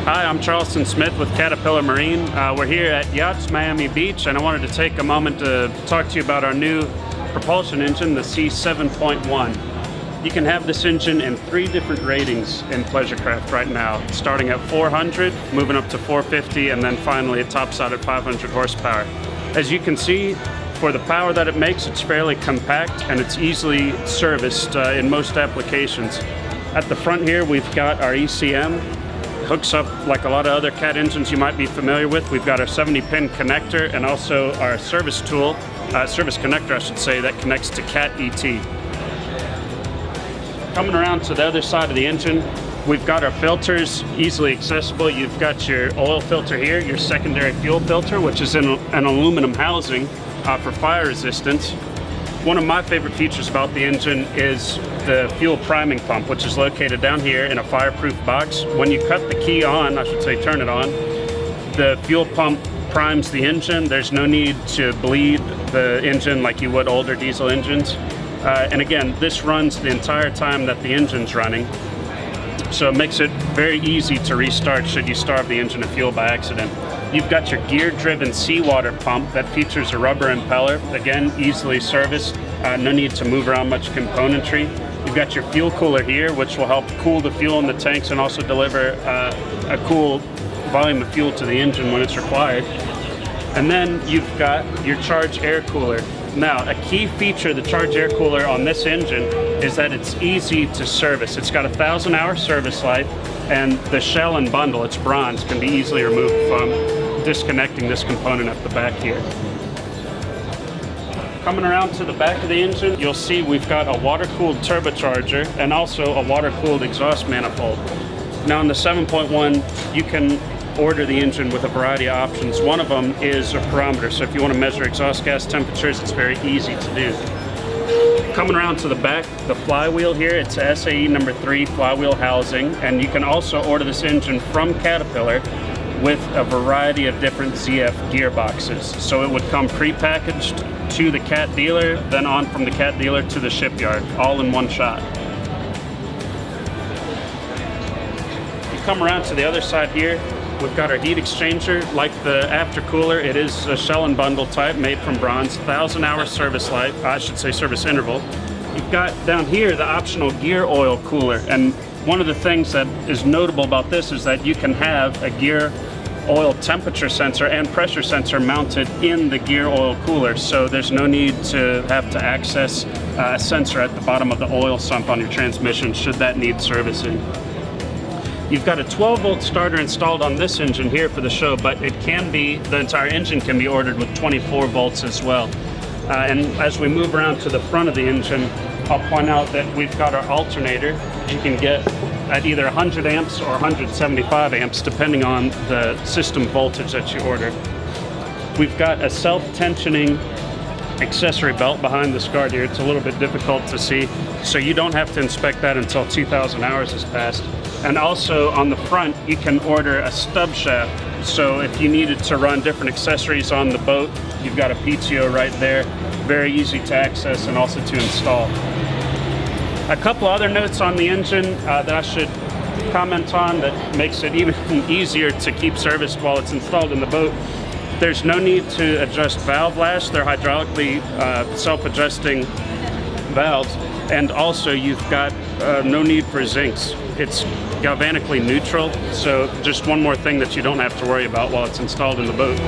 Hi, I'm Charleston Smith with Caterpillar Marine. We're here at Yachts Miami Beach, and I wanted to take a moment to talk to you about our new propulsion engine, the C7.1. You can have this engine in 3 different ratings in pleasure craft right now, starting at 400, moving up to 450, and then finally it tops out at 500 horsepower. As you can see, for the power that it makes, it's fairly compact and it's easily serviced in most applications. At the front here, we've got our ECM. Hooks up like a lot of other Cat engines you might be familiar with. We've got our 70-pin connector and also our service tool, service connector I should say, that connects to Cat ET. Coming around to the other side of the engine, we've got our filters easily accessible. You've got your oil filter here, your secondary fuel filter, which is in an aluminum housing for fire resistance. One of my favorite features about the engine is the fuel priming pump, which is located down here in a fireproof box. When you cut the key on, I should say turn it on, the fuel pump primes the engine. There's no need to bleed the engine like you would older diesel engines. And again, this runs the entire time that the engine's running. So it makes it very easy to restart should you starve the engine of fuel by accident. You've got your gear-driven seawater pump that features a rubber impeller. Again, easily serviced, no need to move around much componentry. You've got your fuel cooler here, which will help cool the fuel in the tanks and also deliver a cool volume of fuel to the engine when it's required. And then you've got your charge air cooler. Now, a key feature of the charge air cooler on this engine is that it's easy to service. It's got a 1,000-hour service life, and the shell and bundle, it's bronze, can be easily removed from disconnecting this component at the back here. Coming around to the back of the engine, you'll see we've got a water-cooled turbocharger and also a water-cooled exhaust manifold. Now in the 7.1, you can order the engine with a variety of options. One of them is a barometer, so if you want to measure exhaust gas temperatures, it's very easy to do. Coming around to the back, the flywheel here, it's a SAE number 3 flywheel housing, and you can also order this engine from Caterpillar with a variety of different ZF gearboxes. So it would come pre-packaged to the Cat dealer, then on from the Cat dealer to the shipyard, all in one shot. You come around to the other side here, we've got our heat exchanger. Like the aftercooler, it is a shell and bundle type made from bronze, 1,000-hour service life, I should say service interval. You've got down here the optional gear oil cooler, and one of the things that is notable about this is that you can have a gear oil temperature sensor and pressure sensor mounted in the gear oil cooler, so there's no need to have to access a sensor at the bottom of the oil sump on your transmission should that need servicing. You've got a 12-volt starter installed on this engine here for the show, but it can be, the entire engine can be ordered with 24 volts as well. And as we move around to the front of the engine, I'll point out that we've got our alternator. You can get at either 100 amps or 175 amps, depending on the system voltage that you order. We've got a self-tensioning accessory belt behind this guard here. It's a little bit difficult to see, so you don't have to inspect that until 2,000 hours has passed. And also on the front, you can order a stub shaft. So if you needed to run different accessories on the boat, you've got a PTO right there. Very easy to access and also to install. A couple other notes on the engine that I should comment on that makes it even easier to keep serviced while it's installed in the boat. There's no need to adjust valve lash. They're hydraulically self-adjusting valves. And also you've got no need for zincs. It's galvanically neutral, so just one more thing that you don't have to worry about while it's installed in the boat.